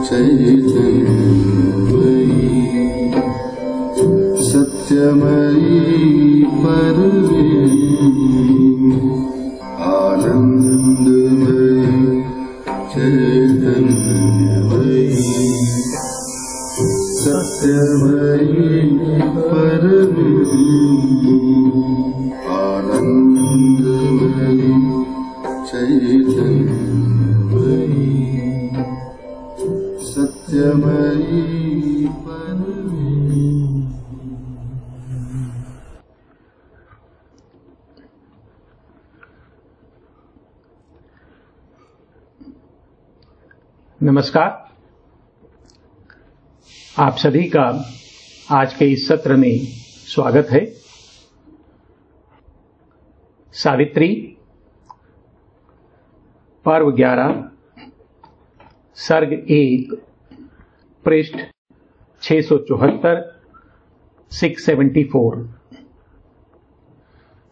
चैतन्यमयी सत्यमयी परमेश्वरी आनंदमयी चैतन्यमयी सत्यमयी परमेश्वरी आनंदमयी चैतन्यमयी सत्यमयी परमेश्वरी। नमस्कार। आप सभी का आज के इस सत्र में स्वागत है। सावित्री पर्व 11 सर्ग 1 पृष्ठ 674 674।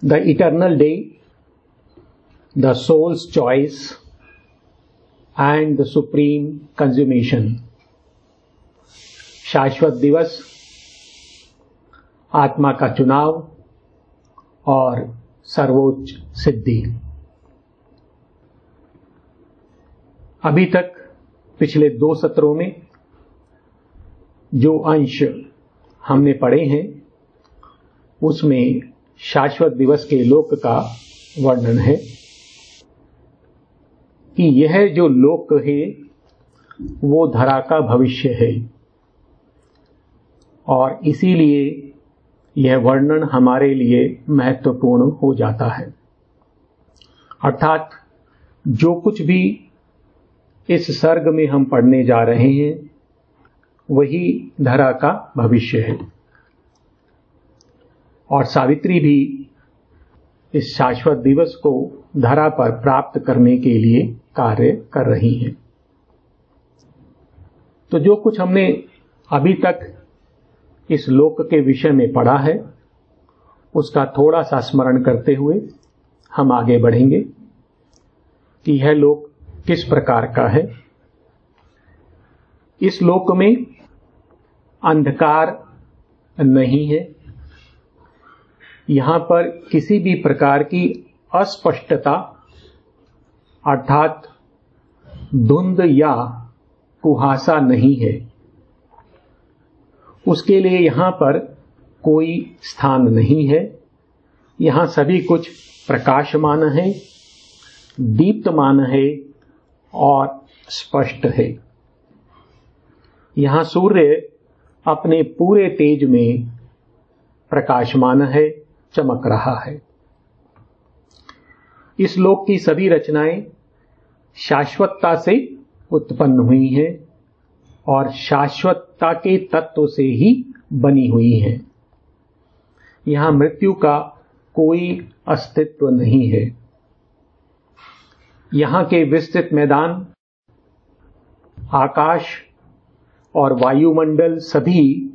The eternal day, the souls choice and the supreme consummation. शाश्वत दिवस, आत्मा का चुनाव और सर्वोच्च सिद्धि। अभी तक पिछले 2 सत्रों में जो अंश हमने पढ़े हैं उसमें शाश्वत दिवस के लोक का वर्णन है कि यह जो लोक है वो धरा का भविष्य है और इसीलिए यह वर्णन हमारे लिए महत्वपूर्ण हो जाता है। अर्थात जो कुछ भी इस सर्ग में हम पढ़ने जा रहे हैं वही धरा का भविष्य है और सावित्री भी इस शाश्वत दिवस को धरा पर प्राप्त करने के लिए कार्य कर रही हैं। तो जो कुछ हमने अभी तक इस लोक के विषय में पढ़ा है उसका थोड़ा सा स्मरण करते हुए हम आगे बढ़ेंगे कि यह लोक किस प्रकार का है। इस लोक में अंधकार नहीं है, यहां पर किसी भी प्रकार की अस्पष्टता अर्थात धुंध या कुहासा नहीं है। उसके लिए यहां पर कोई स्थान नहीं है। यहां सभी कुछ प्रकाशमान है, दीप्तमान है और स्पष्ट है। यहां सूर्य अपने पूरे तेज में प्रकाशमान है, चमक रहा है। इस लोक की सभी रचनाएं शाश्वतता से उत्पन्न हुई हैं और शाश्वतता के तत्व से ही बनी हुई हैं। यहां मृत्यु का कोई अस्तित्व नहीं है। यहां के विस्तृत मैदान, आकाश और वायुमंडल सभी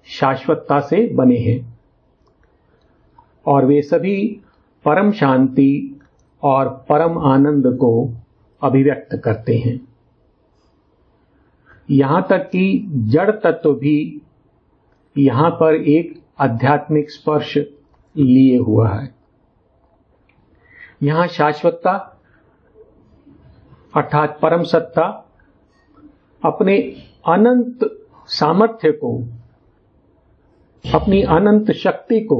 शाश्वतता से बने हैं और वे सभी परम शांति और परम आनंद को अभिव्यक्त करते हैं। यहां तक कि जड़ तत्व भी यहां पर एक आध्यात्मिक स्पर्श लिए हुआ है। यहां शाश्वतता अर्थात परम सत्ता अपने अनंत सामर्थ्य को, अपनी अनंत शक्ति को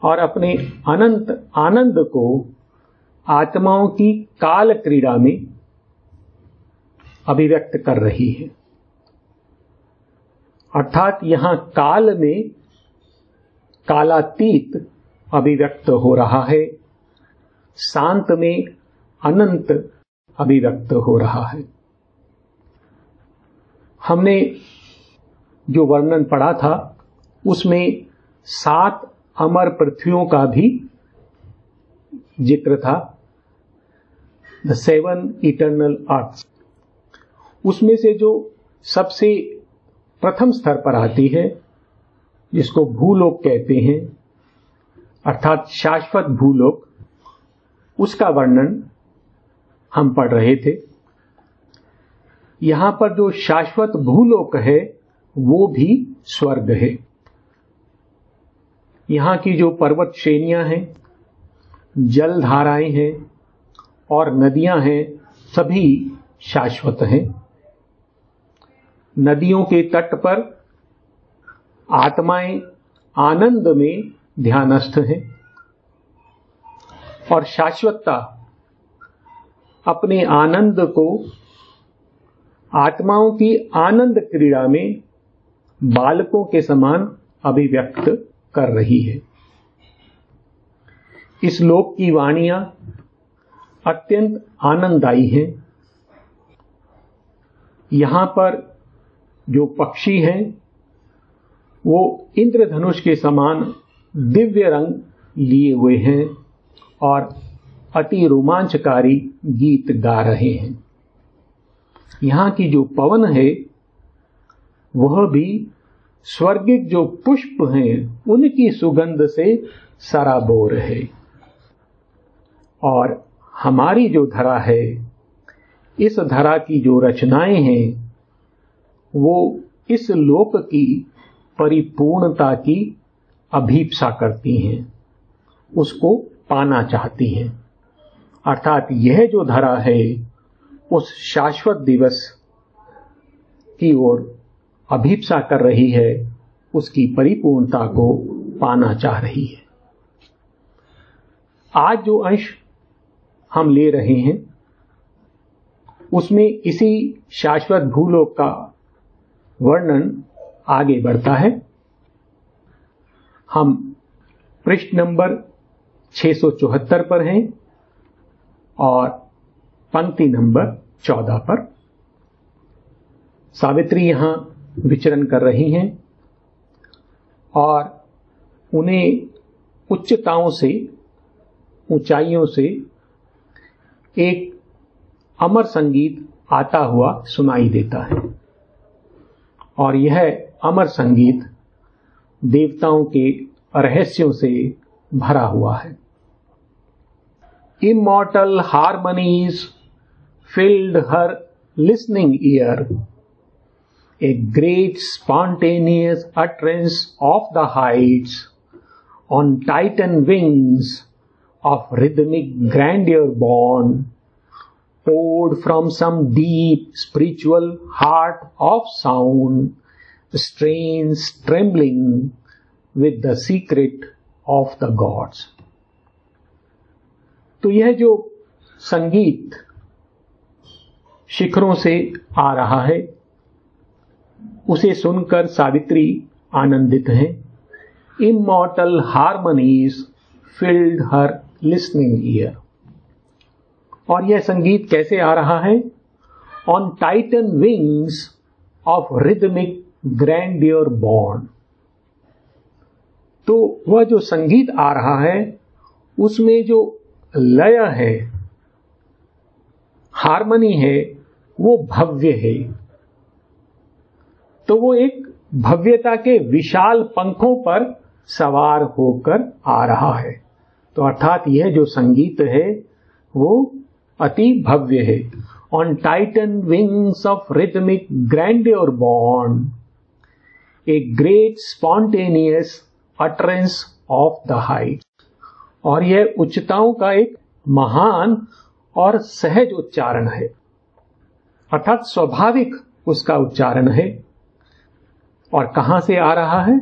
और अपने अनंत आनंद को आत्माओं की काल क्रीड़ा में अभिव्यक्त कर रही है। अर्थात यहां काल में कालातीत अभिव्यक्त हो रहा है, शांत में अनंत अभिव्यक्त हो रहा है। हमने जो वर्णन पढ़ा था उसमें 7 अमर पृथ्वियों का भी जिक्र था, द 7 इटर्नल अर्थ्स। उसमें से जो सबसे प्रथम स्तर पर आती है जिसको भूलोक कहते हैं अर्थात शाश्वत भूलोक, उसका वर्णन हम पढ़ रहे थे। यहां पर जो शाश्वत भूलोक है वो भी स्वर्ग है। यहां की जो पर्वत श्रेणियां हैं, जल धाराएं हैं और नदियां हैं, सभी शाश्वत हैं। नदियों के तट पर आत्माएं आनंद में ध्यानस्थ हैं और शाश्वतता अपने आनंद को आत्माओं की आनंद क्रीड़ा में बालकों के समान अभिव्यक्त कर रही है। इस लोक की वाणियां अत्यंत आनंददायी हैं। यहां पर जो पक्षी हैं वो इंद्रधनुष के समान दिव्य रंग लिए हुए हैं और अति रोमांचकारी गीत गा रहे हैं। यहां की जो पवन है वह भी स्वर्गिक जो पुष्प हैं उनकी सुगंध से सराबोर है। और हमारी जो धरा है, इस धरा की जो रचनाएं हैं वो इस लोक की परिपूर्णता की अभीप्सा करती हैं, उसको पाना चाहती हैं। अर्थात यह जो धरा है उस शाश्वत दिवस की ओर अभीप्सा कर रही है, उसकी परिपूर्णता को पाना चाह रही है। आज जो अंश हम ले रहे हैं उसमें इसी शाश्वत भूलोक का वर्णन आगे बढ़ता है। हम पृष्ठ नंबर 674 पर हैं और पंक्ति नंबर 14 पर। सावित्री यहां विचरण कर रही हैं और उन्हें उच्चताओं से, ऊंचाइयों से एक अमर संगीत आता हुआ सुनाई देता है और यह अमर संगीत देवताओं के रहस्यों से भरा हुआ है। Immortal harmonies filled her listening ear, a great spontaneous utterance of the heights, on Titan wings of rhythmic grandeur born, poured from some deep spiritual heart of sound, strains trembling with the secret of the gods. तो यह जो संगीत शिखरों से आ रहा है उसे सुनकर सावित्री आनंदित हैं। Immortal harmonies filled her listening ear. और यह संगीत कैसे आ रहा है? On Titan wings of rhythmic grandeur born. तो वह जो संगीत आ रहा है उसमें जो लय है, हार्मनी है, वो भव्य है। तो वो एक भव्यता के विशाल पंखों पर सवार होकर आ रहा है। तो अर्थात यह जो संगीत है वो अति भव्य है। On Titan wings of rhythmic grandeur born, a great spontaneous utterance of the heights. और यह उच्चताओं का एक महान और सहज उच्चारण है, अर्थात स्वाभाविक उसका उच्चारण है। और कहां से आ रहा है?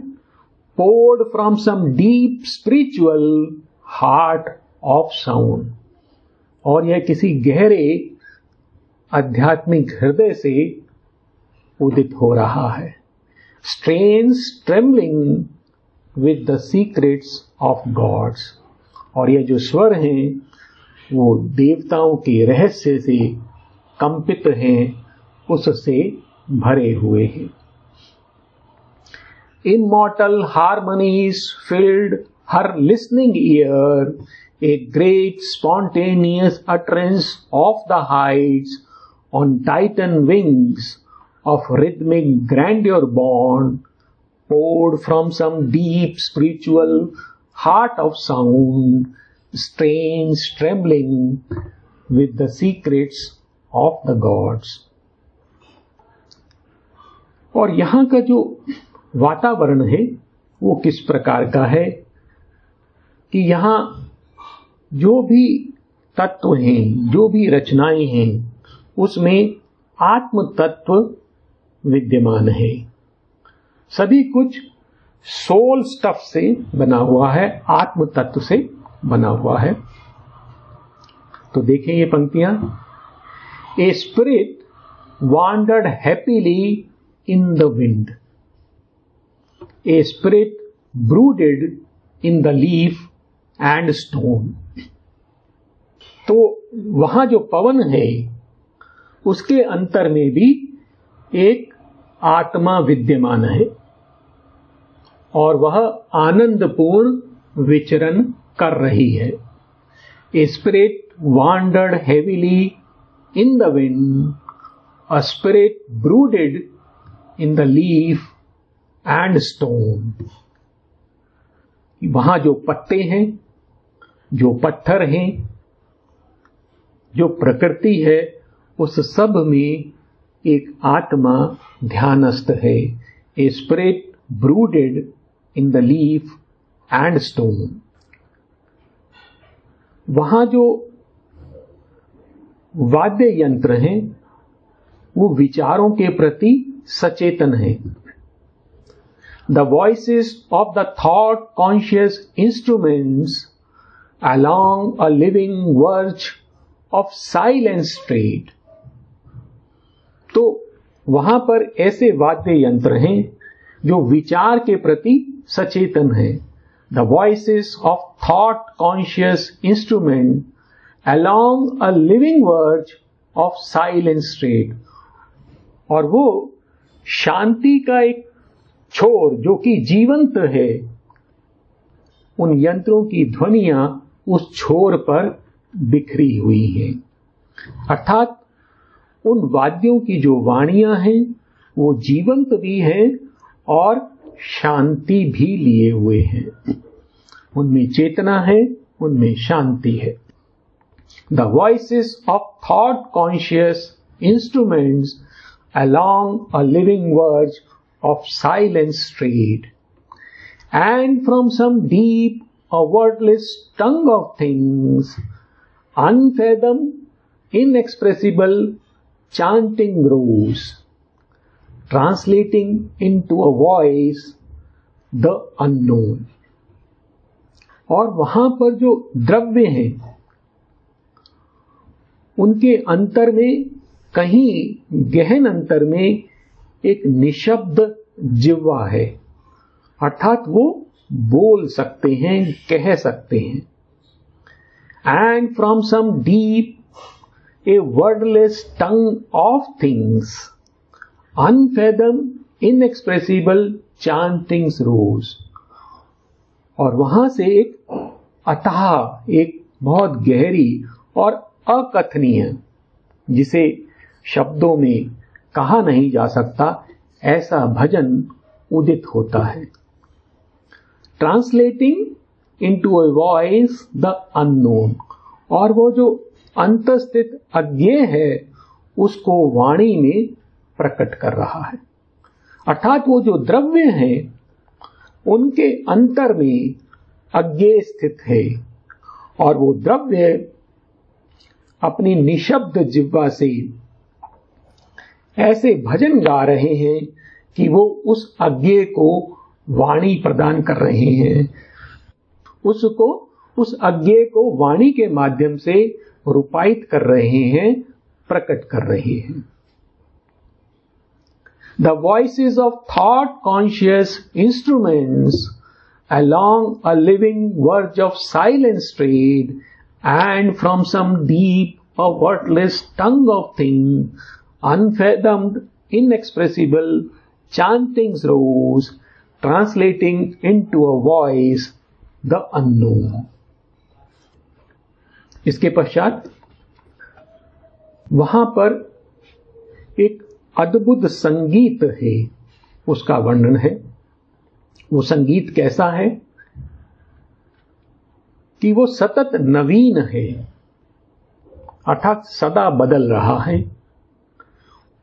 Poured from some deep spiritual heart of sound. और यह किसी गहरे आध्यात्मिक हृदय से उदित हो रहा है। Strains trembling with the secrets of gods. और ये जो स्वर हैं वो देवताओं के रहस्य से कंपित हैं, उससे भरे हुए हैं। Immortal harmonies filled her listening ear, a great spontaneous utterance of the heights, on Titan wings of rhythmic grandeur born, poured from some deep spiritual heart of sound, strains trembling with the secrets of the gods. और यहां का जो वातावरण है वो किस प्रकार का है कि यहां जो भी तत्व हैं, जो भी रचनाएं हैं, उसमें आत्म तत्व विद्यमान है। सभी कुछ सोल स्टफ से बना हुआ है, आत्म तत्व से बना हुआ है। तो देखें ये पंक्तियां, a spirit wandered happily in the wind, a spirit brooded in the leaf and stone। तो वहां जो पवन है उसके अंतर में भी एक आत्मा विद्यमान है और वह आनंदपूर्ण विचरण कर रही है। A spirit wandered heavily in the wind, a spirit brooded in the leaf and stone। वहां जो पत्ते हैं, जो पत्थर हैं, जो प्रकृति है, उस सब में एक आत्मा ध्यानस्थ है। A spirit brooded in the leaf and stone. वहां जो वाद्य यंत्र हैं वो विचारों के प्रति सचेतन है। The voices of the thought conscious instruments along a living verge of silent street। तो वहां पर ऐसे वाद्य यंत्र हैं जो विचार के प्रति सचेतन है। The voices of thought conscious instrument along a living verge of silent street। और वो शांति का एक छोर जो कि जीवंत है, उन यंत्रों की ध्वनियां उस छोर पर बिखरी हुई हैं। अर्थात उन वाद्यों की जो वाणियां हैं वो जीवंत भी हैं और शांति भी लिए हुए हैं। उनमें चेतना है, उनमें शांति है। The voices of thought conscious instruments along a living verge of silent street, and from some deep a wordless tongue of things, unfathomed, inexpressible, chanting rose, translating into a voice the unknown। और वहां पर जो द्रव्य हैं उनके अंतर में, कहीं गहन अंतर में एक निशब्द जिह्वा है, अर्थात वो बोल सकते हैं, कह सकते हैं। And from some deep a wordless tongue of things, unfathomed inexpressible chantings rose. और वहां से एक अथाह, एक बहुत गहरी और अकथनीय, जिसे शब्दों में कहा नहीं जा सकता, ऐसा भजन उदित होता है। Translating into a voice the unknown. और वो जो अंतस्थित अज्ञेय है उसको वाणी में प्रकट कर रहा है। अर्थात वो जो द्रव्य हैं उनके अंतर में अज्ञेय स्थित है और वो द्रव्य अपनी निशब्द जिह्वा से ऐसे भजन गा रहे हैं कि वो उस अज्ञेय को वाणी प्रदान कर रहे हैं, उस अज्ञेय को वाणी के माध्यम से रूपायित कर रहे हैं, प्रकट कर रहे हैं। The voices of thought conscious instruments along a living verge of silent street, and from some deep a wordless tongue of things, unfathomed, inexpressible, chantings rose, translating into a voice the unknown। इसके पश्चात वहां पर एक अद्भुत संगीत है, उसका वर्णन है। वो संगीत कैसा है कि वो सतत नवीन है, अर्थात सदा बदल रहा है।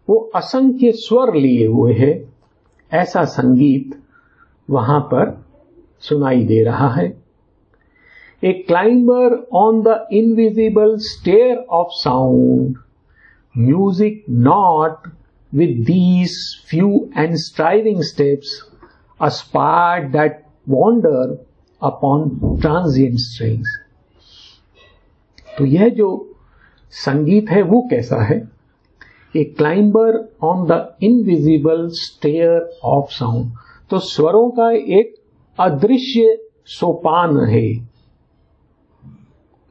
वो असंख्य स्वर लिए हुए है ऐसा संगीत वहां पर सुनाई दे रहा है। A climber on the invisible stair of sound, music not with these few and striving steps, aspired that wander upon transient strings. तो यह जो संगीत है वो कैसा है? A climber on the invisible stair of sound. तो स्वरों का एक अदृश्य सोपान है,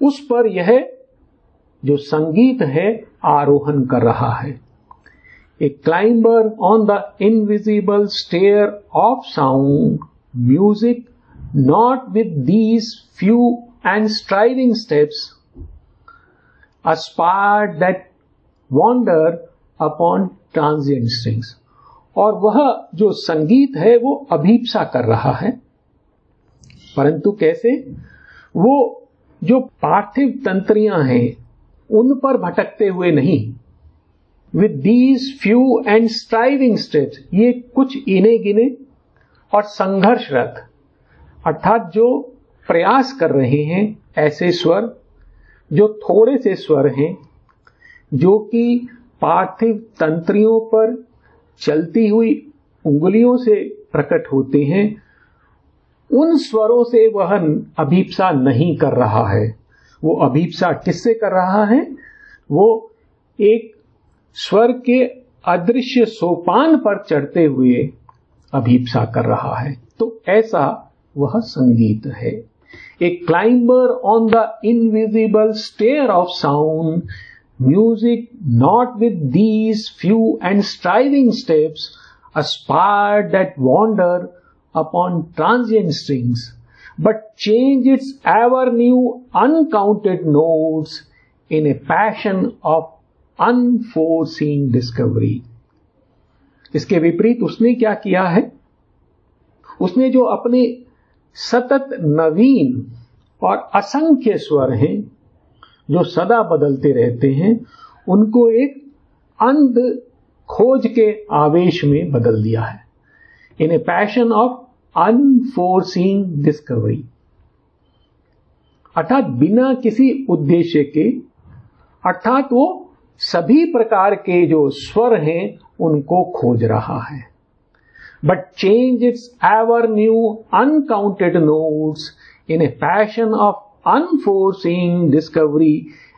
उस पर यह जो संगीत है आरोहण कर रहा है। A climber on the invisible stair of sound, music not with these few and striving steps, aspired that wander upon transient strings. और वह जो संगीत है वो अभीप्सा कर रहा है, परंतु कैसे? वो जो पार्थिव तंत्रियां हैं उन पर भटकते हुए नहीं। With these few and striving steps, ये कुछ इने गिने और संघर्षरत, अर्थात जो प्रयास कर रहे हैं, ऐसे स्वर जो थोड़े से स्वर हैं, जो कि पार्थिव तंत्रियों पर चलती हुई उंगलियों से प्रकट होते हैं, उन स्वरों से वह अभीप्सा नहीं कर रहा है। वो अभीप्सा किससे कर रहा है? वो एक स्वर के अदृश्य सोपान पर चढ़ते हुए अभीप्सा कर रहा है। तो ऐसा वह संगीत है। A climber on the invisible stair of sound, music not with these few and striving steps, aspired that wander upon transient strings, but change its ever new uncounted notes in a passion of unforeseen discovery. इसके विपरीत उसने क्या किया है? उसने जो अपने सतत नवीन और असंख्य स्वर हैं, जो सदा बदलते रहते हैं, उनको एक अंध खोज के आवेश में बदल दिया है। In a passion of unforeseen discovery, अर्थात बिना किसी उद्देश्य के, अर्थात वो सभी प्रकार के जो स्वर हैं उनको खोज रहा है। But change its ever new uncounted notes in a passion of unforeseen discovery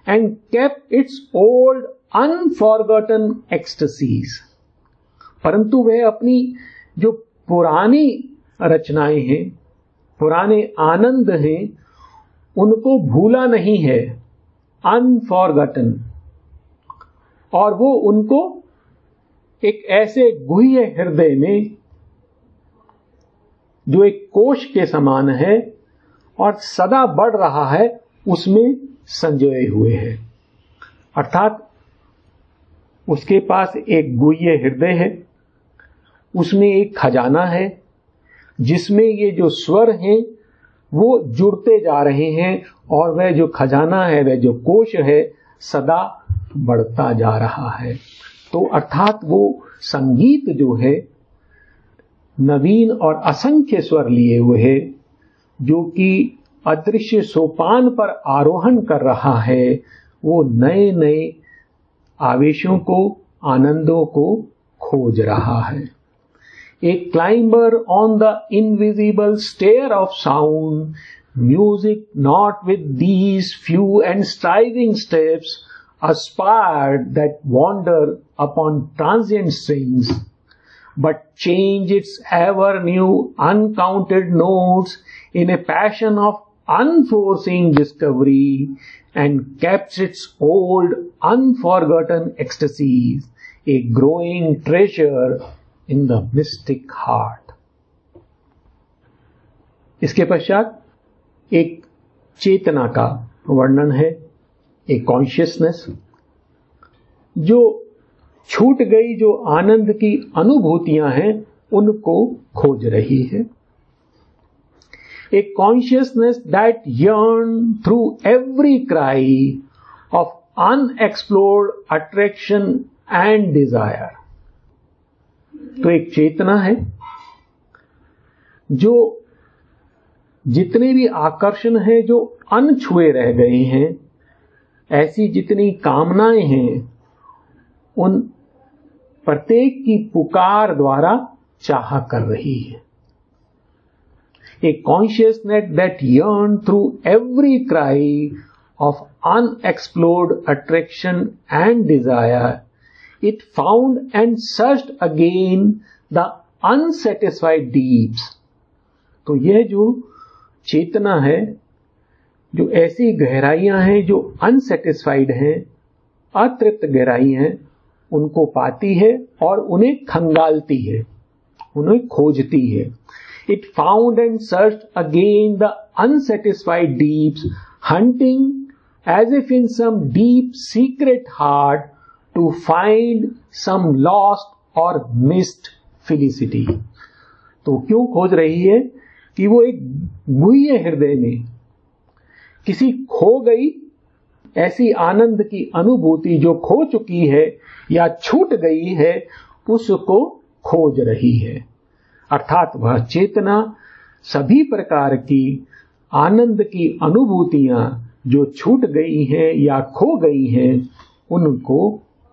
and kept its old unforgotten ecstasies. परंतु वह अपनी जो पुरानी रचनाएं हैं, पुराने आनंद हैं, उनको भूला नहीं है, अनफॉरगॉटन, और वो उनको एक ऐसे गुह्य हृदय में जो एक कोश के समान है और सदा बढ़ रहा है, उसमें संजोए हुए है। अर्थात उसके पास एक गुह्य हृदय है, उसमें एक खजाना है जिसमें ये जो स्वर हैं वो जुड़ते जा रहे हैं, और वह जो खजाना है, वह जो कोश है, सदा बढ़ता जा रहा है। तो अर्थात वो संगीत जो है नवीन और असंख्य स्वर लिए हुए है, जो कि अदृश्य सोपान पर आरोहण कर रहा है, वो नए नए आवेशों को, आनंदों को खोज रहा है। A climber on the invisible stair of sound, music not with these few and striving steps, aspired that wander upon transient strings, but change its ever new uncounted notes in a passion of unforeseen discovery, and kept its old unforgotten ecstasies, a growing treasure in the mystic heart. इसके पश्चात एक चेतना का वर्णन है, एक consciousness जो छूट गई, जो आनंद की अनुभूतियां हैं उनको खोज रही है। एक consciousness that yearn through every cry of unexplored attraction and desire. तो एक चेतना है जो जितने भी आकर्षण हैं जो अनछुए रह गए हैं, ऐसी जितनी कामनाएं हैं, उन प्रत्येक की पुकार द्वारा चाह कर रही है। A consciousness that yearned through every cry of unexplored attraction and desire, it found and searched again the unsatisfied deeps. तो यह जो चेतना है, जो ऐसी गहराइयां हैं जो अनसेटिस्फाइड हैं, अतृप्त गहराई हैं, उनको पाती है और उन्हें खंगालती है, उन्हें खोजती है। It found and searched again the unsatisfied deeps, hunting as if in some deep secret heart to find some lost or missed felicity. तो क्यों खोज रही है कि वो एक गुह्य हृदय में किसी खो गई ऐसी आनंद की अनुभूति जो खो चुकी है या छूट गई है, उसको खोज रही है। अर्थात वह चेतना सभी प्रकार की आनंद की अनुभूतियां जो छूट गई हैं या खो गई हैं, उनको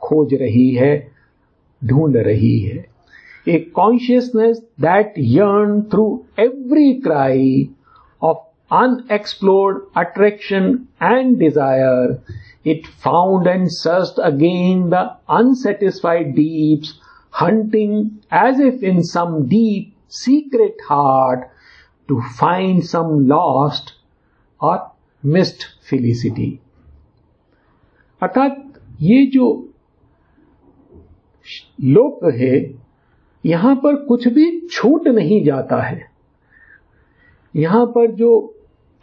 खोज रही है, ढूंढ रही है। A consciousness that yearned through every cry of unexplored attraction and desire, it found and searched again the unsatisfied deeps, hunting as if in some deep secret heart to find some lost or missed felicity. अर्थात ये जो लोक है, यहां पर कुछ भी छूट नहीं जाता है। यहां पर जो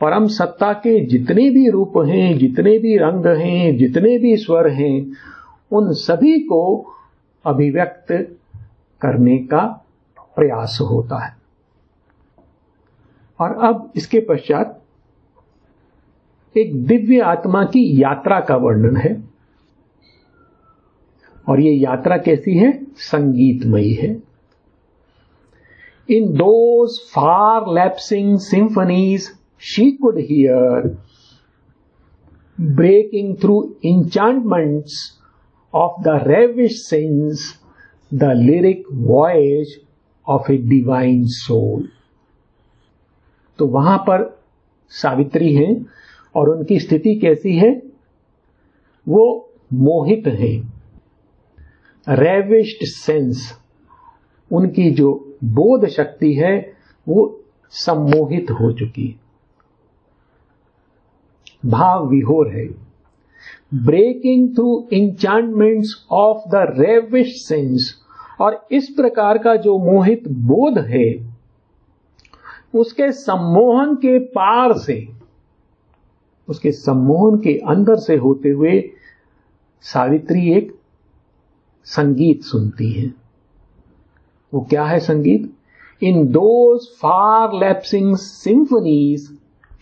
परम सत्ता के जितने भी रूप हैं, जितने भी रंग हैं, जितने भी स्वर हैं, उन सभी को अभिव्यक्त करने का प्रयास होता है। और अब इसके पश्चात एक दिव्य आत्मा की यात्रा का वर्णन है। और ये यात्रा कैसी है? संगीतमयी है। In those far lapsing symphonies she could hear, breaking through enchantments of the ravished sense, the lyric voyage of a divine soul. तो वहां पर सावित्री हैं और उनकी स्थिति कैसी है? वो मोहित हैं। रेविश्ड सेंस, उनकी जो बोध शक्ति है वो सम्मोहित हो चुकी है, भाव विहोर है। Breaking through enchantments of the ravished sense, और इस प्रकार का जो मोहित बोध है उसके सम्मोहन के पार से, उसके सम्मोहन के अंदर से होते हुए सावित्री एक संगीत सुनती है। वो क्या है संगीत? In those far lapsing symphonies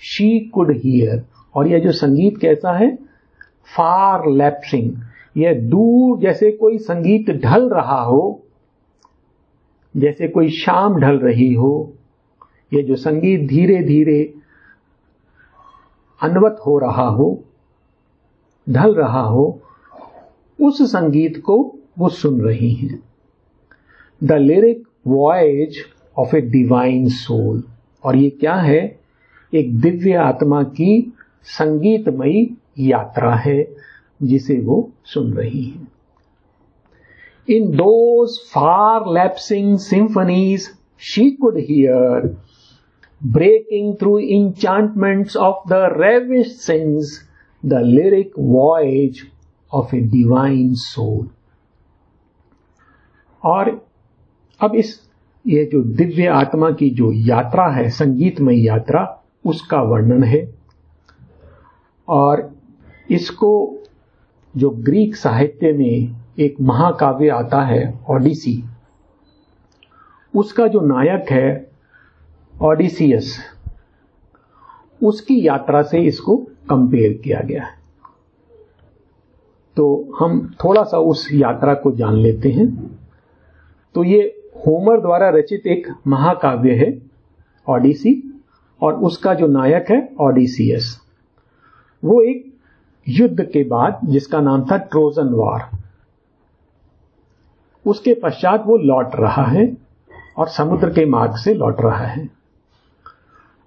she could hear. और यह जो संगीत कैसा है? फार लैप्सिंग, यह दूर जैसे कोई संगीत ढल रहा हो, जैसे कोई शाम ढल रही हो, यह जो संगीत धीरे धीरे अनवत हो रहा हो, ढल रहा हो, उस संगीत को वो सुन रही हैं। The lyric voyage of a divine soul. और ये क्या है? एक दिव्य आत्मा की संगीतमयी यात्रा है जिसे वो सुन रही हैं। In those far lapsing symphonies she could hear, breaking through enchantments of the ravished sense, the lyric voyage of a divine soul. और अब ये जो दिव्य आत्मा की जो यात्रा है, संगीतमय यात्रा, उसका वर्णन है। और इसको जो ग्रीक साहित्य में एक महाकाव्य आता है ओडिसी, उसका जो नायक है ओडिसियस, उसकी यात्रा से इसको कंपेयर किया गया है। तो हम थोड़ा सा उस यात्रा को जान लेते हैं। तो ये होमर द्वारा रचित एक महाकाव्य है ओडिसी, और उसका जो नायक है ओडिसियस। वो एक युद्ध के बाद, जिसका नाम था ट्रोजन वार, उसके पश्चात वो लौट रहा है और समुद्र के मार्ग से लौट रहा है,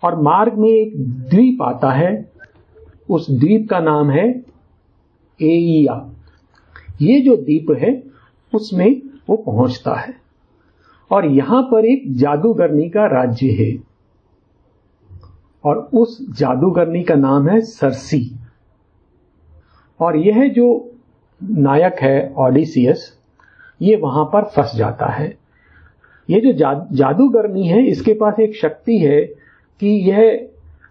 और मार्ग में एक द्वीप आता है। उस द्वीप का नाम है एइया। ये जो द्वीप है उसमें वो पहुंचता है, और यहां पर एक जादूगरनी का राज्य है, और उस जादूगरनी का नाम है सर्सी। और यह जो नायक है ओडिसियस, ये वहां पर फंस जाता है। ये जो जादूगरनी है, इसके पास एक शक्ति है कि यह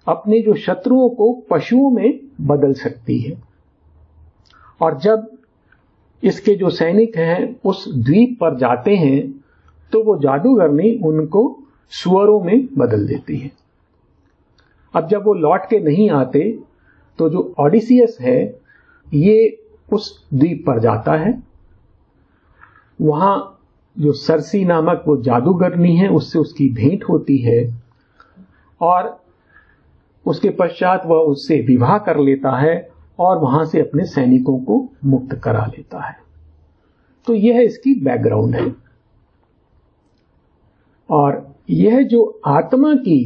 अपने जो शत्रुओं को पशुओं में बदल सकती है, और जब इसके जो सैनिक हैं उस द्वीप पर जाते हैं तो वो जादूगरनी उनको सुअरों में बदल देती है। अब जब वो लौट के नहीं आते तो जो ओडिसियस है ये उस द्वीप पर जाता है। वहां जो सर्सी नामक वो जादूगरनी है उससे उसकी भेंट होती है, और उसके पश्चात वह उससे विवाह कर लेता है और वहां से अपने सैनिकों को मुक्त करा लेता है। तो यह इसकी बैकग्राउंड है। और यह जो आत्मा की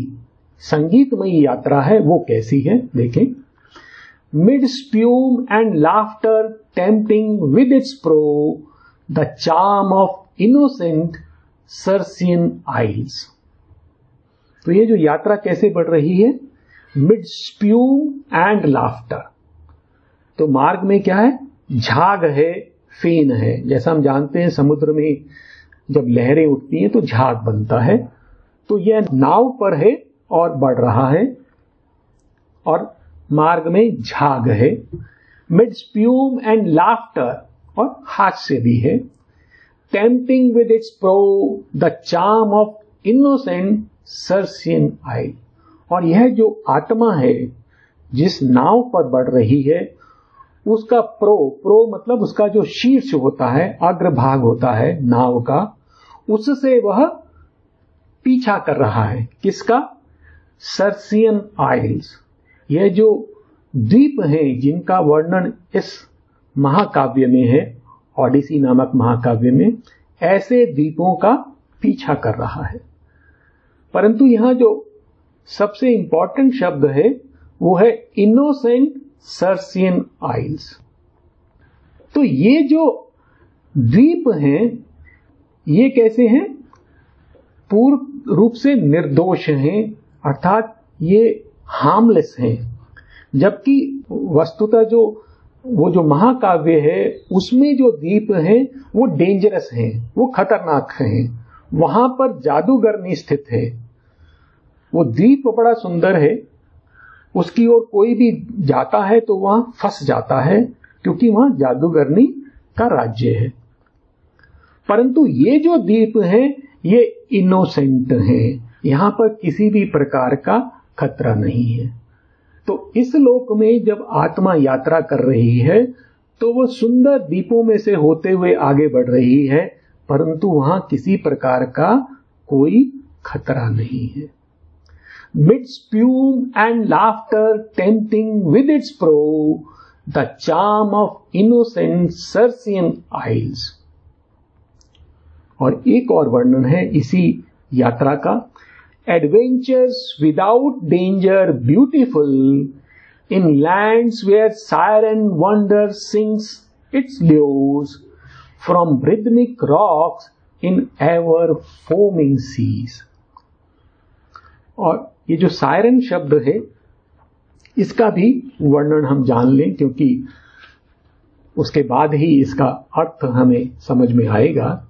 संगीतमयी यात्रा है वो कैसी है, देखें। Mid spume and laughter tempting with its pro the charm of innocent Circean isles. तो ये जो यात्रा कैसे बढ़ रही है, मिड स्प्यूम एंड लाफ्टर। तो मार्ग में क्या है, झाग है, फेन है। जैसा हम जानते हैं समुद्र में जब लहरें उठती हैं तो झाग बनता है। तो यह नाव पर है और बढ़ रहा है, और मार्ग में झाग है। मिड स्प्यूम एंड लाफ्टर, और हास्य भी है। Tempting with its pro the charm of innocent Circean आई। और यह जो आत्मा है जिस नाव पर बढ़ रही है उसका प्रो मतलब उसका जो शीर्ष होता है, अग्रभाग होता है नाव का, उससे वह पीछा कर रहा है। किसका? सर्सियन आइल्स। यह जो द्वीप हैं जिनका वर्णन इस महाकाव्य में है, ओडिसी नामक महाकाव्य में, ऐसे द्वीपों का पीछा कर रहा है। परंतु यहां जो सबसे इंपॉर्टेंट शब्द है वो है इनोसेंट सर्सियन आइल्स। तो ये जो द्वीप हैं ये कैसे हैं? पूर्ण रूप से निर्दोष हैं, अर्थात ये हार्मलेस हैं। जबकि वस्तुतः वो जो महाकाव्य है उसमें जो द्वीप हैं वो डेंजरस हैं, वो खतरनाक हैं। वहां पर जादूगरनी स्थित है। वो द्वीप बड़ा सुंदर है, उसकी ओर कोई भी जाता है तो वहां फंस जाता है, क्योंकि वहां जादूगरनी का राज्य है। परंतु ये जो द्वीप हैं ये इनोसेंट हैं, यहां पर किसी भी प्रकार का खतरा नहीं है। तो इस लोक में जब आत्मा यात्रा कर रही है तो वो सुंदर द्वीपों में से होते हुए आगे बढ़ रही है, परंतु वहां किसी प्रकार का कोई खतरा नहीं है। Mid spume and laughter tempting with its pro the charm of innocent Circean isles. और एक और वर्णन है इसी यात्रा का। Adventures without danger beautiful in lands where siren wonder sings its lures from rhythmic rocks in ever foaming seas। और ये जो सायरन शब्द है इसका भी वर्णन हम जान लें, क्योंकि उसके बाद ही इसका अर्थ हमें समझ में आएगा।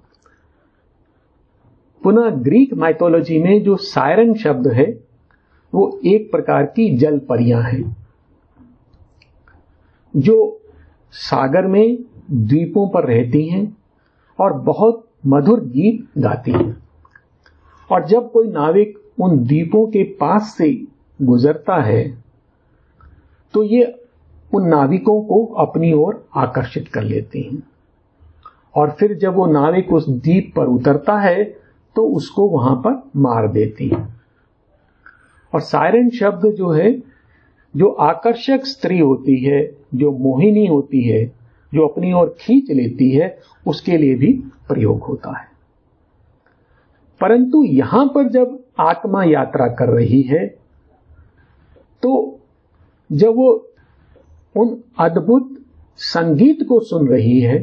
पुनः ग्रीक माइथोलॉजी में जो सायरन शब्द है वो एक प्रकार की जल परियां हैं जो सागर में द्वीपों पर रहती हैं और बहुत मधुर गीत गाती हैं। और जब कोई नाविक उन द्वीपों के पास से गुजरता है तो ये उन नाविकों को अपनी ओर आकर्षित कर लेती हैं। और फिर जब वो नाविक उस द्वीप पर उतरता है तो उसको वहां पर मार देती है। और सायरन शब्द जो है, जो आकर्षक स्त्री होती है, जो मोहिनी होती है, जो अपनी ओर खींच लेती है, उसके लिए भी प्रयोग होता है। परंतु यहां पर जब आत्मा यात्रा कर रही है तो जब वो उन अद्भुत संगीत को सुन रही है,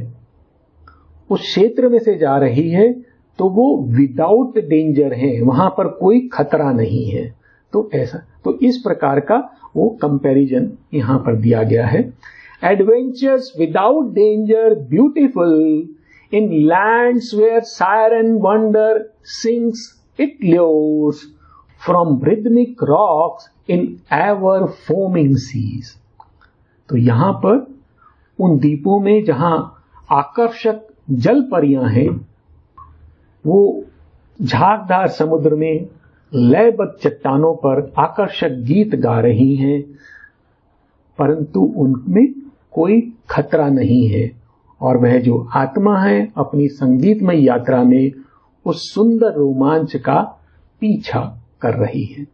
उस क्षेत्र में से जा रही है, तो वो विदाउट डेंजर है, वहां पर कोई खतरा नहीं है। तो ऐसा, तो इस प्रकार का वो कंपैरिजन यहां पर दिया गया है। Adventures without danger beautiful in lands where siren wonder sings it lures from rhythmic rocks in ever foaming seas. तो यहां पर उन द्वीपों में जहां आकर्षक जल परियां हैं, वो झागदार समुद्र में लयबद्ध चट्टानों पर आकर्षक गीत गा रही हैं, परंतु उनमें कोई खतरा नहीं है। और वह जो आत्मा है अपनी संगीतमय यात्रा में उस सुंदर रोमांच का पीछा कर रही है।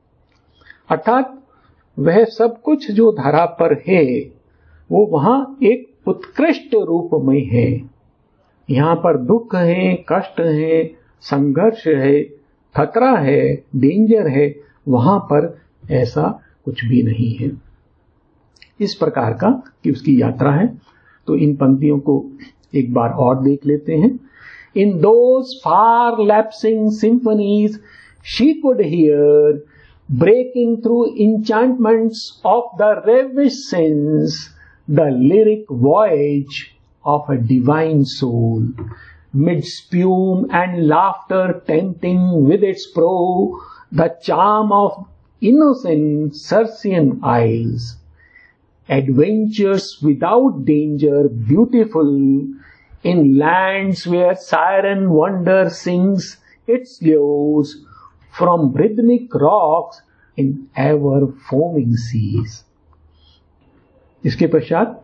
अर्थात वह सब कुछ जो धरा पर है वो वहां एक उत्कृष्ट रूप में है। यहां पर दुख है, कष्ट है, संघर्ष है, खतरा है, डेंजर है, वहां पर ऐसा कुछ भी नहीं है। इस प्रकार का कि उसकी यात्रा है। तो इन पंक्तियों को एक बार और देख लेते हैं। In those far lapsing symphonies she could hear breaking through enchantments of the ravished sense the lyric voyage of a divine soul, mid spume and laughter tempting with its prow the charm of innocent Circean isles. Adventures without danger beautiful in lands where siren wonder sings its lures from rhythmic rocks in ever foaming seas. इसके पश्चात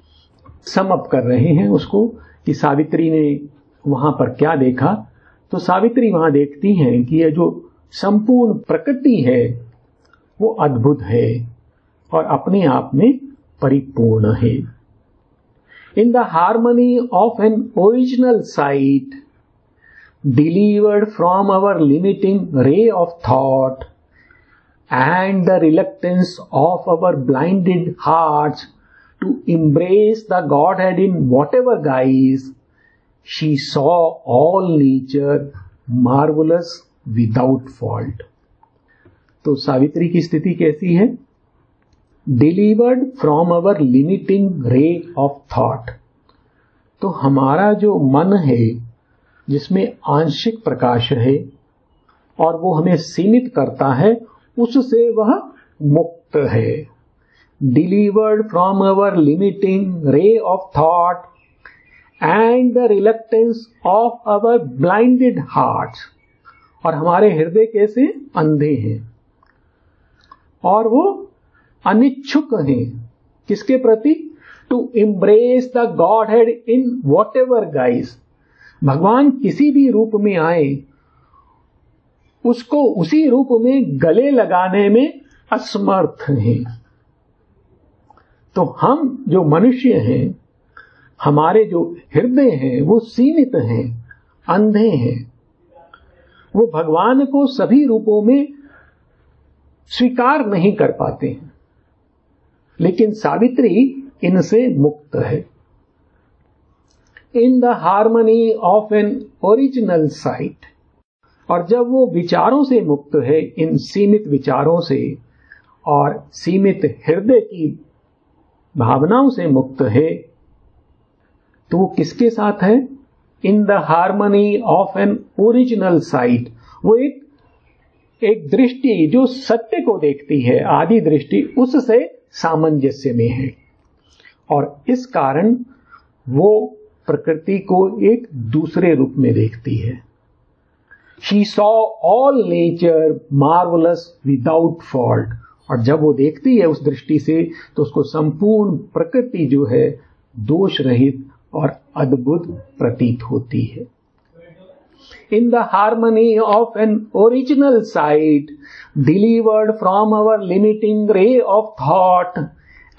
sum up कर रहे हैं उसको कि सावित्री ने वहां पर क्या देखा। तो सावित्री वहां देखती हैं कि यह जो संपूर्ण प्रकृति है वो अद्भुत है और अपने आप में परिपूर्ण है। In the harmony of an original sight, delivered from our limiting ray of thought and the reluctance of our blinded hearts to embrace the Godhead in whatever guise, she saw all nature marvelous without fault. तो सावित्री की स्थिति कैसी है? Delivered from our limiting ray of thought. तो हमारा जो मन है जिसमें आंशिक प्रकाश है और वो हमें सीमित करता है, उससे वह मुक्त है। Delivered from our limiting ray of thought and the reluctance of our blinded hearts. और हमारे हृदय कैसे अंधे हैं और वो अनिच्छुक हैं किसके प्रति? To embrace the Godhead in whatever guise. भगवान किसी भी रूप में आए उसको उसी रूप में गले लगाने में असमर्थ हैं। तो हम जो मनुष्य हैं, हमारे जो हृदय हैं वो सीमित हैं, अंधे हैं। वो भगवान को सभी रूपों में स्वीकार नहीं कर पाते हैं, लेकिन सावित्री इनसे मुक्त है। In the harmony of an original site. और जब वो विचारों से मुक्त है, इन सीमित विचारों से और सीमित हृदय की भावनाओं से मुक्त है, तो वो किसके साथ है? In the harmony of an original site. वो एक दृष्टि जो सत्य को देखती है, आदि दृष्टि, उससे सामंजस्य में है। और इस कारण वो प्रकृति को एक दूसरे रूप में देखती है। She saw all nature marvelous without fault. और जब वो देखती है उस दृष्टि से, तो उसको संपूर्ण प्रकृति जो है दोष रहित और अद्भुत प्रतीत होती है। In the harmony of an original sight, delivered from our limiting ray of thought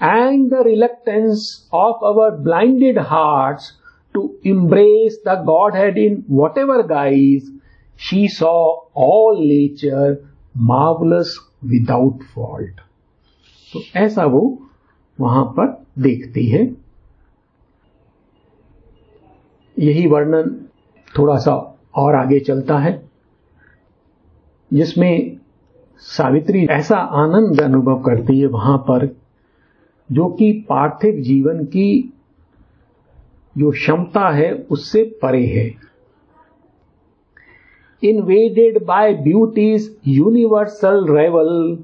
and the reluctance of our blinded hearts to embrace the Godhead in whatever guise, she saw all nature marvelous without fault. तो ऐसा वो वहां पर देखती है। यही वर्णन थोड़ा सा और आगे चलता है, जिसमें सावित्री ऐसा आनंद अनुभव करती है वहां पर, जो कि पार्थिव जीवन की जो क्षमता है उससे परे है। Invaded by beauty's universal revel,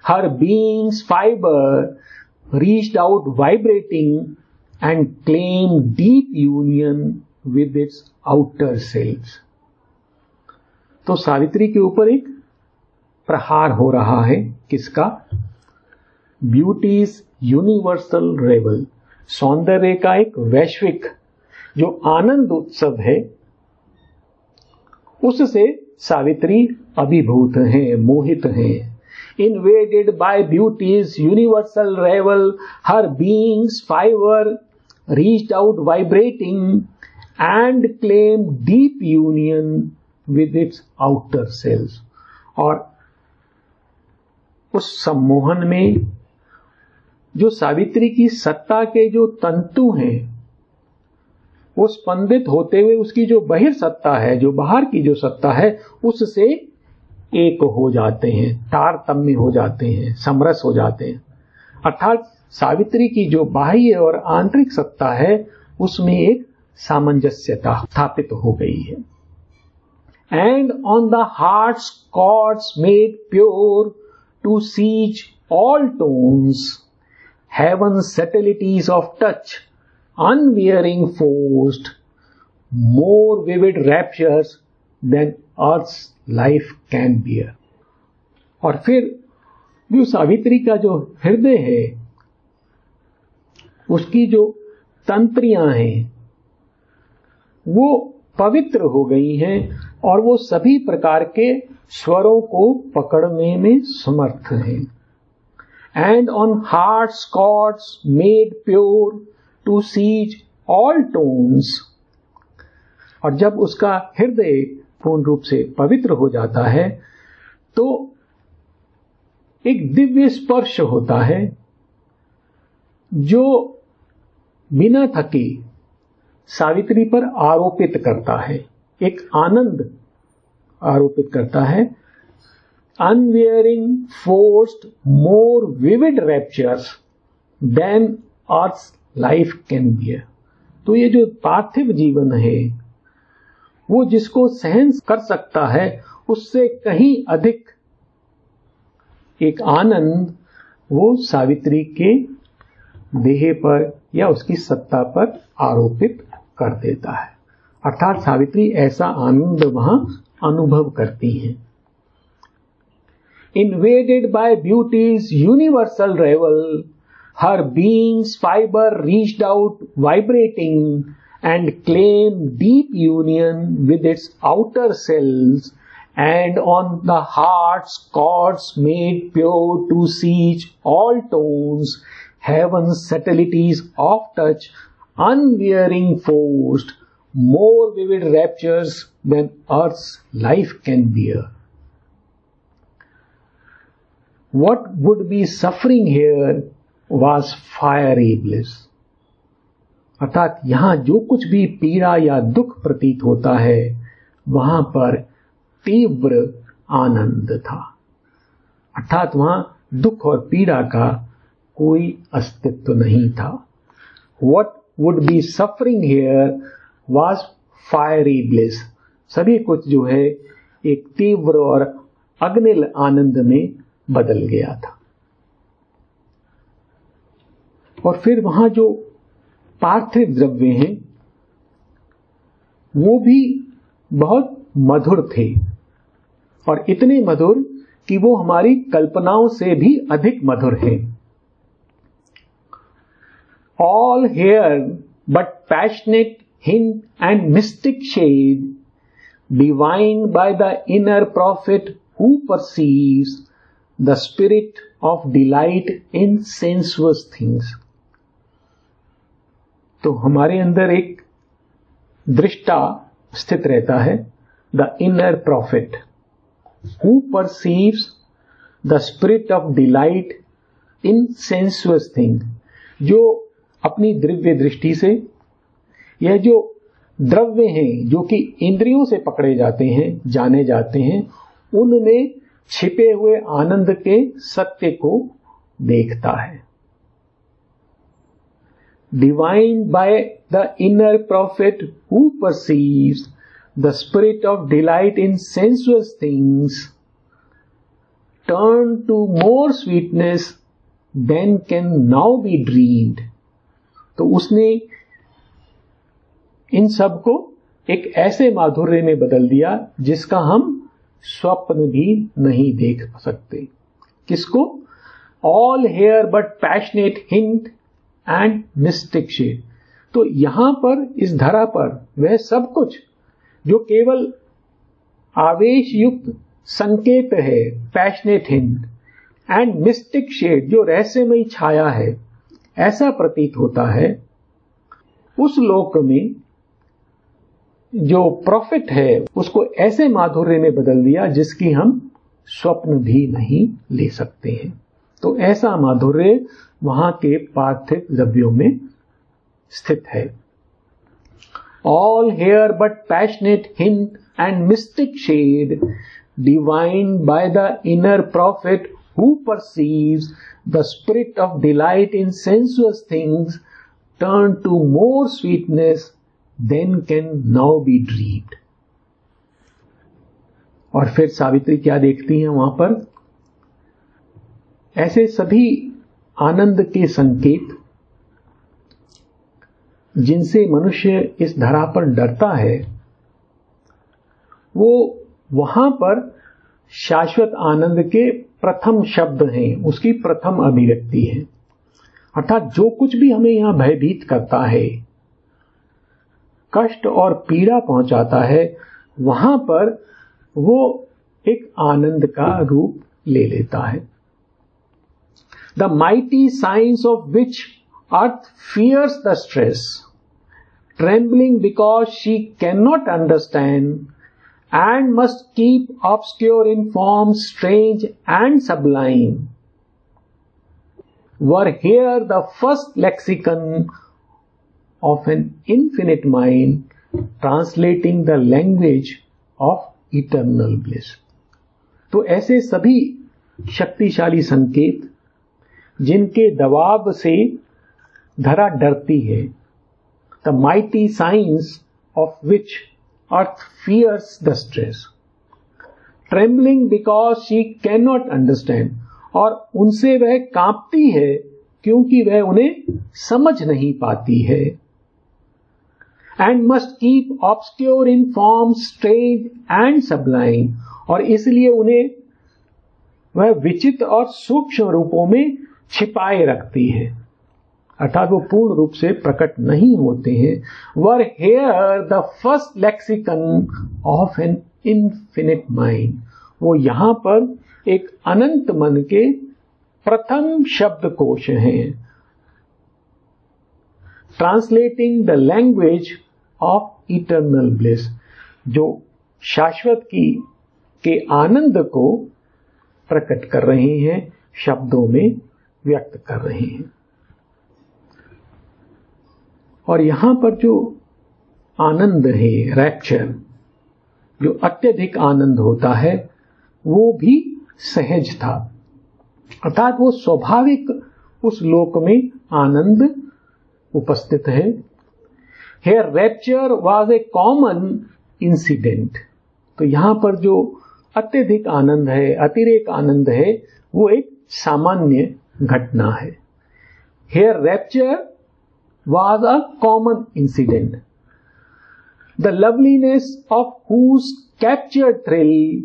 her being's fiber reached out vibrating and claimed deep union with its outer selves. तो सावित्री के ऊपर एक प्रहार हो रहा है, किसका? ब्यूटीज यूनिवर्सल रेवल, सौंदर्य का एक वैश्विक जो आनंद उत्सव है, उससे सावित्री अभिभूत हैं, मोहित हैं। Invaded by beauty's universal revel, her being's fiber reached out vibrating and claimed deep union with its outer selves. और उस सम्मोहन में जो सावित्री की सत्ता के जो तंतु हैं, वो स्पंदित होते हुए उसकी जो बहिर सत्ता है, जो बाहर की जो सत्ता है, उससे एक हो जाते हैं, तारतम्य हो जाते हैं, समरस हो जाते हैं। अर्थात सावित्री की जो बाह्य और आंतरिक सत्ता है उसमें एक सामंजस्यता स्थापित हो गई है। And on the heart's chords made pure to siege all tones, heaven's subtleties of touch, unwearying forced, more vivid raptures than earth's life can bear. और फिर जो सावित्री का जो हृदय है, उसकी जो तंत्रियां हैं, वो पवित्र हो गई हैं और वो सभी प्रकार के स्वरों को पकड़ने में समर्थ हैं। And on heart's chords made pure to siege all tones, और जब उसका हृदय पूर्ण रूप से पवित्र हो जाता है तो एक दिव्य स्पर्श होता है जो बिना थके सावित्री पर आरोपित करता है, एक आनंद आरोपित करता है। Unwearing forced more vivid raptures than earth's life can bear. तो ये जो पार्थिव जीवन है वो जिसको सहन कर सकता है उससे कहीं अधिक एक आनंद वो सावित्री के देह पर या उसकी सत्ता पर आरोपित कर देता है। अर्थात सावित्री ऐसा आनंद वहां अनुभव करती हैं। Invaded by beauty's universal revel, her being's fiber reached out vibrating and claimed deep union with its outer selves, and on the heart's chords made pure to siege all tones, heaven's subtleties of touch, unwearying forced, more vivid raptures than earth's life can bear. What would be suffering here was fiery bliss. अर्थात यहां जो कुछ भी पीड़ा या दुख प्रतीत होता है वहां पर तीव्र आनंद था। अर्थात वहां दुख और पीड़ा का कोई अस्तित्व नहीं था। What would be suffering here was fiery bliss. सभी कुछ जो है एक तीव्र और अग्निल आनंद में बदल गया था। और फिर वहां जो पार्थिव द्रव्य हैं वो भी बहुत मधुर थे, और इतने मधुर कि वो हमारी कल्पनाओं से भी अधिक मधुर हैं। All here but passionate hint and mystic shade, divined by the inner prophet who perceives the spirit of delight in sensuous things. तो हमारे अंदर एक दृष्टा स्थित रहता है, the inner prophet who perceives the spirit of delight in sensuous things, जो अपनी दिव्य दृष्टि से यह जो द्रव्य हैं जो कि इंद्रियों से पकड़े जाते हैं, जाने जाते हैं, उनमें छिपे हुए आनंद के सत्य को देखता है. Divined by the inner prophet who perceives the spirit of delight in sensuous things, turn to more sweetness than can now be dreamed. तो उसने इन सब को एक ऐसे माधुर्य में बदल दिया जिसका हम स्वप्न भी नहीं देख सकते. किसको? All here but passionate hint and mystic shade. तो यहां पर इस धरा पर वह सब कुछ जो केवल आवेश युक्त संकेत है, passionate hint, and mystic shade जो रहस्यमयी छाया है, ऐसा प्रतीत होता है. उस लोक में जो प्रॉफिट है उसको ऐसे माधुर्य में बदल दिया जिसकी हम स्वप्न भी नहीं ले सकते हैं. तो ऐसा माधुर्य वहां के पार्थिव द्रव्यों में स्थित है. All here but passionate hint and mystic shade, divined by the inner prophet who perceives the spirit of delight in sensuous things, turn to more sweetness than can now be dreamed. और फिर सावित्री क्या देखती हैं वहां पर? ऐसे सभी आनंद के संकेत जिनसे मनुष्य इस धरा पर डरता है, वो वहां पर शाश्वत आनंद के प्रथम शब्द हैं, उसकी प्रथम अभिव्यक्ति है. अर्थात जो कुछ भी हमें यहां भयभीत करता है, कष्ट और पीड़ा पहुंचाता है, वहां पर वो एक आनंद का रूप ले लेता है. The mighty signs of which earth fears the stress, trembling because she cannot understand and must keep obscure in forms strange and sublime, were here the first lexicon of an infinite mind, translating the language of eternal bliss. तो ऐसे सभी शक्तिशाली संकेत जिनके दबाव से धरा डरती है, the mighty signs of which earth fears the stress, trembling because she cannot understand, और उनसे वह कांपती है क्योंकि वह उन्हें समझ नहीं पाती है. And must keep obscure in form strange and sublime, और इसलिए उन्हें वह विचित्र और सूक्ष्म रूपों में छिपाए रखती है, अर्थात वो पूर्ण रूप से प्रकट नहीं होते हैं. Were here the first lexicon of an infinite mind, वो यहां पर एक अनंत मन के प्रथम शब्दकोश हैं. Translating the language of eternal bliss, जो शाश्वत के आनंद को प्रकट कर रहे हैं, शब्दों में व्यक्त कर रहे हैं. और यहां पर जो आनंद है, रैप्चर, जो अत्यधिक आनंद होता है, वो भी सहज था, अर्थात वो स्वाभाविक उस लोक में आनंद उपस्थित है. Here rapture was a common incident, तो यहां पर जो अत्यधिक आनंद है, अतिरेक आनंद है, वो एक सामान्य घटना है. Here rapture was a common incident. The loveliness of whose captured thrill,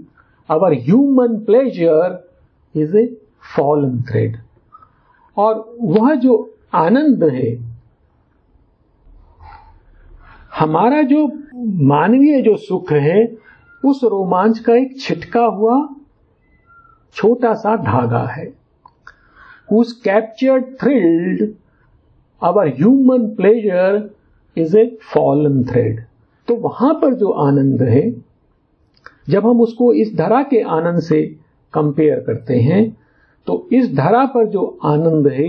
our human pleasure, is a fallen thread. और वह जो आनंद है हमारा जो मानवीय जो सुख है उस रोमांच का एक छिटका हुआ छोटा सा धागा है। Whose captured thrill our human pleasure is a fallen thread। तो वहां पर जो आनंद है, जब हम उसको इस धरा के आनंद से कंपेयर करते हैं, तो इस धरा पर जो आनंद है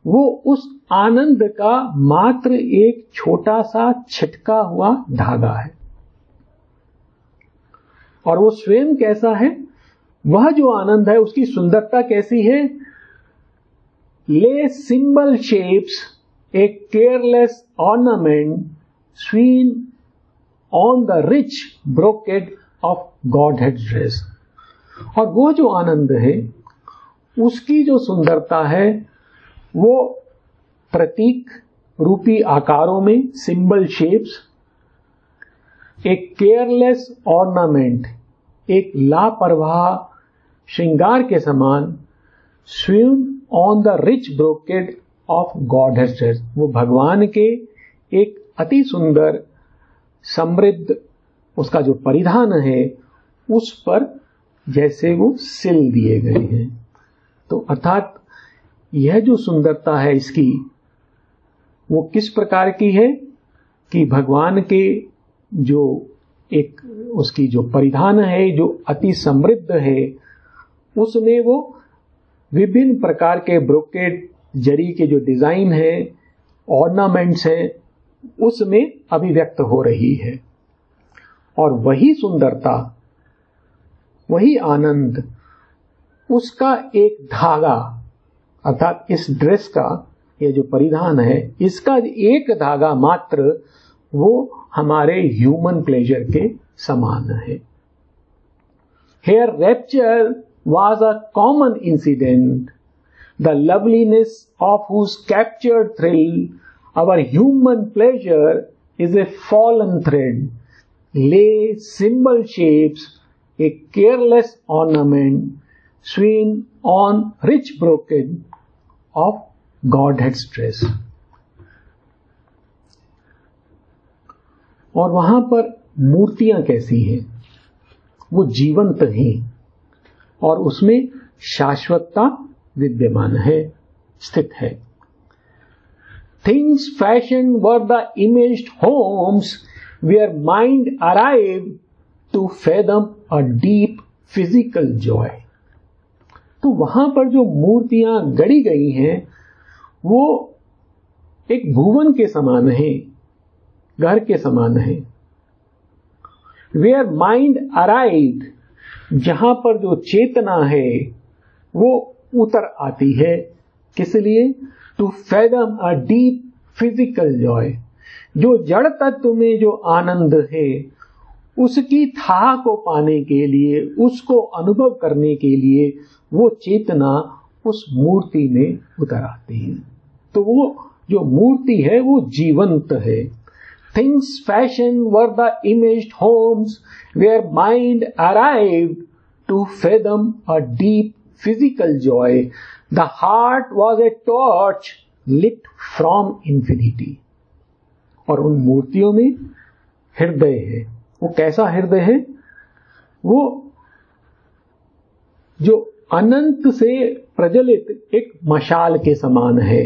वो उस आनंद का मात्र एक छोटा सा छिटका हुआ धागा है। और वो स्वयं कैसा है, वह जो आनंद है उसकी सुंदरता कैसी है, lay symbol shapes a careless ornament sewn on the rich brocade of God head dress. और वो जो आनंद है उसकी जो सुंदरता है वो प्रतीक रूपी आकारों में, सिंबल शेप्स, एक केयरलेस ऑर्नामेंट, एक लापरवाह श्रृंगार के समान, swim on the rich brocade of God hedge dress, वो भगवान के एक अति सुंदर समृद्ध उसका जो परिधान है उस पर जैसे वो सिल दिए गए हैं। तो अर्थात यह जो सुंदरता है इसकी, वो किस प्रकार की है कि भगवान के जो एक उसकी जो परिधान है जो अति समृद्ध है, उसमें वो विभिन्न प्रकार के ब्रोकेड जरी के जो डिजाइन है, ऑर्नामेंट्स हैं, उसमें अभिव्यक्त हो रही है। और वही सुंदरता, वही आनंद, उसका एक धागा, अर्थात इस ड्रेस का ये जो परिधान है इसका एक धागा मात्र वो हमारे ह्यूमन प्लेजर के समान है। Here rapture was a common incident, the loveliness of whose captured thrill our human pleasure is a fallen thread, lay symbol shapes, a careless ornament, swing on rich brocade of Godhead's dress। और वहां पर मूर्तियां कैसी हैं, वो जीवंत हैं और उसमें शाश्वतता विद्यमान है, स्थित है। Things fashioned were the imaged homes where mind arrived to fathom a deep physical joy। तो वहां पर जो मूर्तियां गढ़ी गई हैं वो एक भुवन के समान है, घर के समान है। Where mind arrived, जहां पर जो चेतना है वो उतर आती है, किस लिए, to fathom a deep physical joy, जो जड़ तत्व में जो आनंद है उसकी था को पाने के लिए, उसको अनुभव करने के लिए वो चेतना उस मूर्ति में उतर आती है। तो वो जो मूर्ति है वो जीवंत है। Things fashioned were the imaged homes where mind arrived to fathom a deep physical joy. The heart was a torch lit from infinity। और उन मूर्तियों में हृदय है। वो कैसा हृदय है, वो जो अनंत से प्रज्वलित एक मशाल के समान है।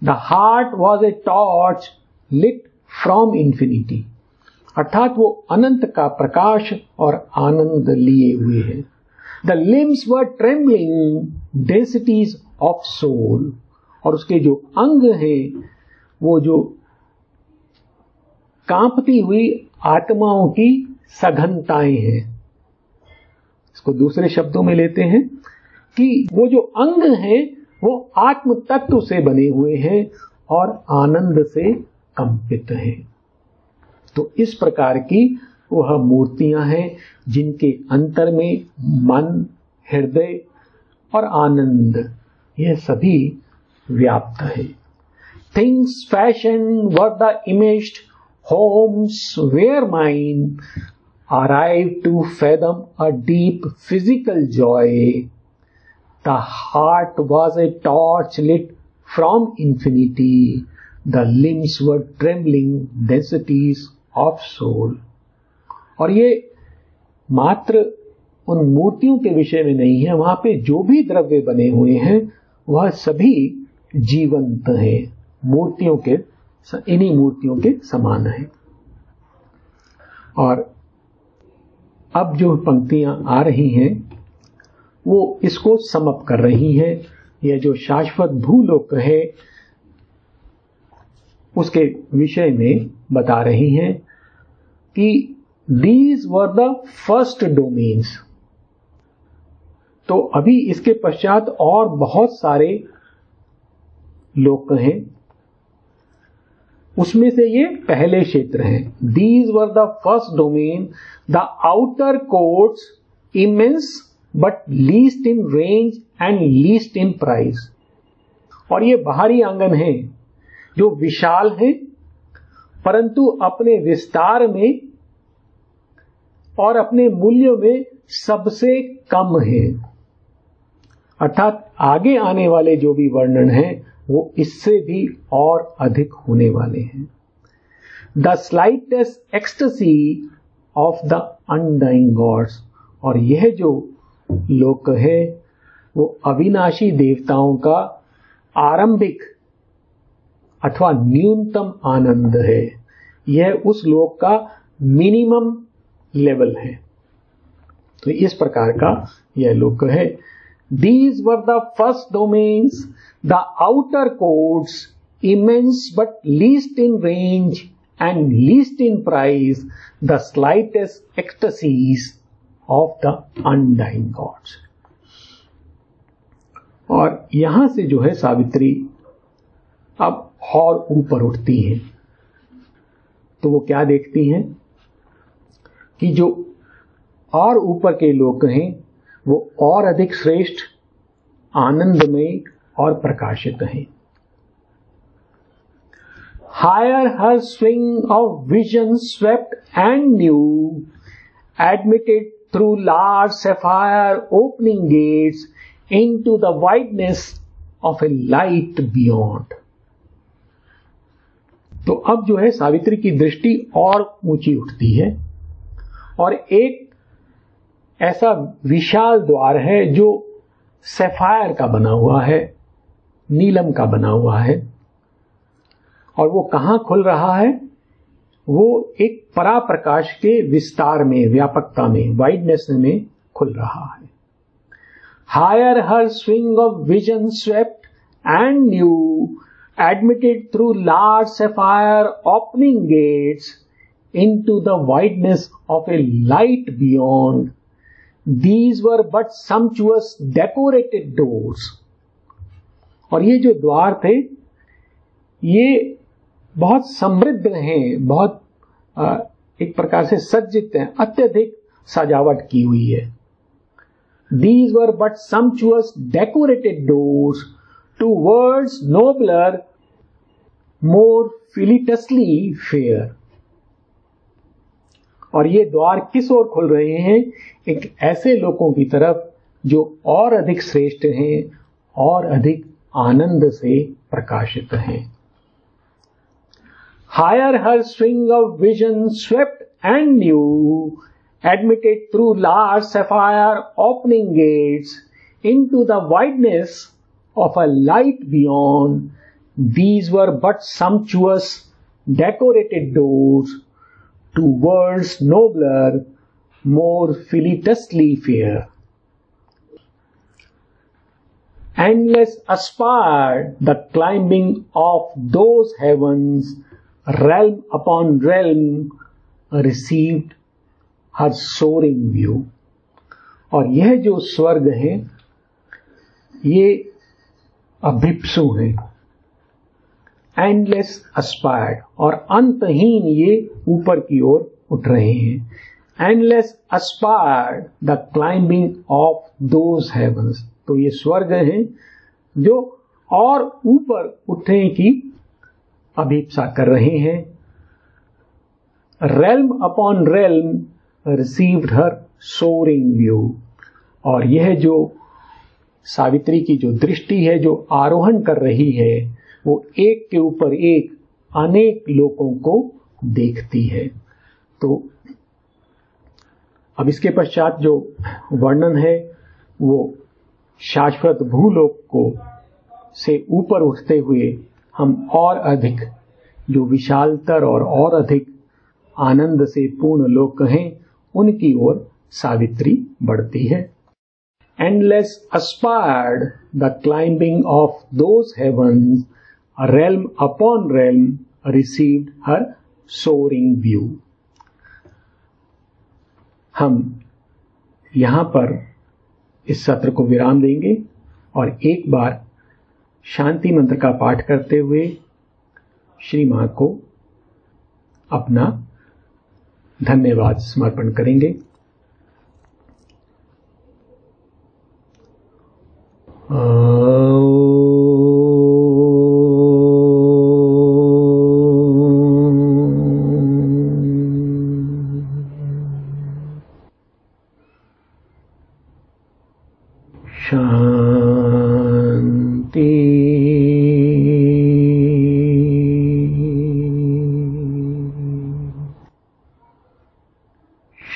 The heart was a torch lit from infinity, अर्थात वो अनंत का प्रकाश और आनंद लिए हुए है। The limbs were trembling densities of soul, और उसके जो अंग हैं वो जो कांपती हुई आत्माओं की सघनताएं हैं। इसको दूसरे शब्दों में लेते हैं कि वो जो अंग हैं वो आत्म तत्व से बने हुए हैं और आनंद से कंपित हैं। तो इस प्रकार की वह मूर्तियां हैं जिनके अंतर में मन, हृदय और आनंद यह सभी व्याप्त है। Things fashion were the imaged homes where mind arrive to fathom a deep physical joy. The heart was a torch lit from infinity. The limbs were trembling densities of soul. और ये मात्र उन मूर्तियों के विषय में नहीं है, वहां पे जो भी द्रव्य बने हुए हैं वह सभी जीवंत हैं, मूर्तियों के, इन्हीं मूर्तियों के समान हैं। और अब जो पंक्तियां आ रही हैं वो इसको समअप कर रही हैं। यह जो शाश्वत भूलोक है उसके विषय में बता रही हैं कि these were the first domains. तो अभी इसके पश्चात और बहुत सारे लोक हैं, उसमें से ये पहले क्षेत्र हैं। These were the first domain, the outer courts immense but least in range and least in price. और ये बाहरी आंगन हैं जो विशाल हैं परंतु अपने विस्तार में और अपने मूल्यों में सबसे कम है। अर्थात आगे आने वाले जो भी वर्णन हैं वो इससे भी और अधिक होने वाले हैं। The slightest ecstasy of the undying gods. और यह जो लोक है वो अविनाशी देवताओं का आरंभिक अथवा न्यूनतम आनंद है। यह उस लोक का मिनिमम लेवल है। तो इस प्रकार का यह लोक है। These were the first domains, the outer courts, immense but least in range and least in price, the slightest ecstasies of the undying gods. और यहां से जो है सावित्री अब और ऊपर उठती हैं। तो वो क्या देखती हैं कि जो और ऊपर के लोक हैं वो और अधिक श्रेष्ठ, आनंदमय और प्रकाशित हैं। Higher her swing of vision swept and new, admitted through large sapphire opening gates into the wideness of a light beyond. तो अब जो है सावित्री की दृष्टि और ऊंची उठती है और एक ऐसा विशाल द्वार है जो सैफायर का बना हुआ है, नीलम का बना हुआ है। और वो कहां खुल रहा है? वो एक पराप्रकाश के विस्तार में, व्यापकता में, वाइडनेस में खुल रहा है। Higher her swing of vision swept and new, admitted through large sapphire opening gates into the wideness of a light beyond. These were but sumptuous decorated doors. और ये जो द्वार थे ये बहुत समृद्ध हैं, बहुत एक प्रकार से सज्जित हैं, अत्यधिक सजावट की हुई है। These were but sumptuous decorated doors to worlds nobler, more felicitously fair. और ये द्वार किस ओर खुल रहे हैं? एक ऐसे लोगों की तरफ जो और अधिक श्रेष्ठ हैं और अधिक आनंद से प्रकाशित हैं। Higher her swing of vision swept and new, admitted through large sapphire opening gates into the wideness of a light beyond. These were but sumptuous decorated doors to worlds nobler, more felicitously fair. Endless aspired the climbing of those heavens, realm upon realm received her soaring view. और यह जो स्वर्ग है ये अभिप्सु हैं, endless अस्पायर्ड, और अंतहीन ये ऊपर की ओर उठ रहे हैं। Endless aspired the climbing of those heavens. तो ये स्वर्ग हैं जो और ऊपर उठने की अभिप्सा कर रहे हैं। रेल्म अपॉन रेल्म रिसीव्ड हर सोरिंग व्यू। और यह जो सावित्री की जो दृष्टि है जो आरोहण कर रही है वो एक के ऊपर एक अनेक लोकों को देखती है। तो अब इसके पश्चात जो वर्णन है वो शाश्वत भूलोक को से ऊपर उठते हुए हम और अधिक जो विशालतर और अधिक आनंद से पूर्ण लोक कहें उनकी ओर सावित्री बढ़ती है। Endless aspired the climbing of those heavens, realm upon realm received her soaring view। हम यहां पर इस सत्र को विराम देंगे और एक बार शांति मंत्र का पाठ करते हुए श्री मां को अपना धन्यवाद समर्पण करेंगे। शांति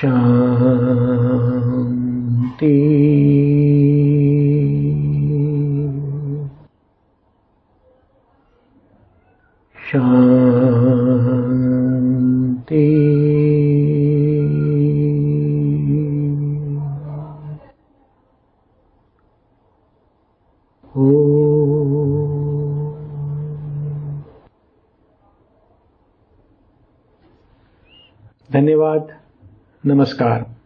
शांति शांति। धन्यवाद। नमस्कार।